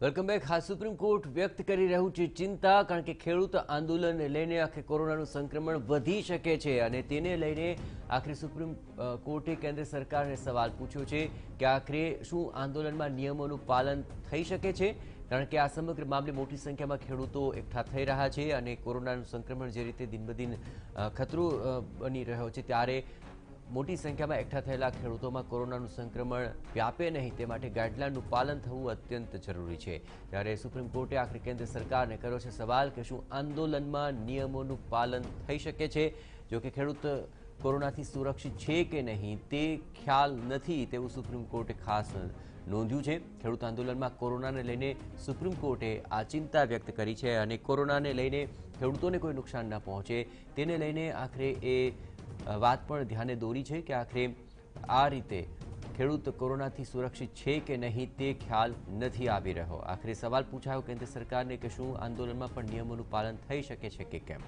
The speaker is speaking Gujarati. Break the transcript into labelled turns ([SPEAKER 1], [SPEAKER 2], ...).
[SPEAKER 1] Welcome back. હા, સુપ્રીમ કોર્ટ વ્યક્ત કરી રહ્યું છે ચિંતા, કારણ કે ખેડૂત આંદોલનને લઈને આખરે કોરોનાનું સંક્રમણ વધી શકે છે અને તેને લઈને આખરે સુપ્રીમ કોર્ટે કેન્દ્ર સરકારને સવાલ પૂછ્યો છે કે આખરે શું આંદોલનમાં નિયમોનું પાલન થઈ શકે છે, કારણ કે આ સમગ્ર મામલે મોટી સંખ્યામાં ખેડૂતો એકઠા થઈ રહ્યા છે અને કોરોનાનું સંક્રમણ જે રીતે દિન ખતરો બની રહ્યો છે, ત્યારે મોટી સંખ્યામાં એકઠા થયેલા ખેડૂતોમાં કોરોનાનું સંક્રમણ વ્યાપે નહીં તે માટે ગાઈડલાઇનનું પાલન થવું અત્યંત જરૂરી છે। ત્યારે સુપ્રીમ કોર્ટે આખરે કેન્દ્ર સરકારને કર્યો છે સવાલ કે શું આંદોલનમાં નિયમોનું પાલન થઈ શકે છે। જો કે ખેડૂત કોરોનાથી સુરક્ષિત છે કે નહીં તે ખ્યાલ નથી તેવું સુપ્રીમ કોર્ટે ખાસ નોંધ્યું છે। ખેડૂત આંદોલનમાં કોરોનાને લઈને સુપ્રીમ કોર્ટે આ ચિંતા વ્યક્ત કરી છે અને કોરોનાને લઈને ખેડૂતોને કોઈ નુકસાન ન પહોંચે તેને લઈને આખરે એ વાત પણ ધ્યાને દોરી છે કે આખરે આ રીતે ખેડૂત કોરોનાથી સુરક્ષિત છે કે નહીં તે ખ્યાલ નથી આવી રહ્યો। આખરે સવાલ પૂછાયો કેન્દ્ર સરકારને કે શું આંદોલનમાં પણ નિયમોનું પાલન થઈ શકે છે કે કેમ।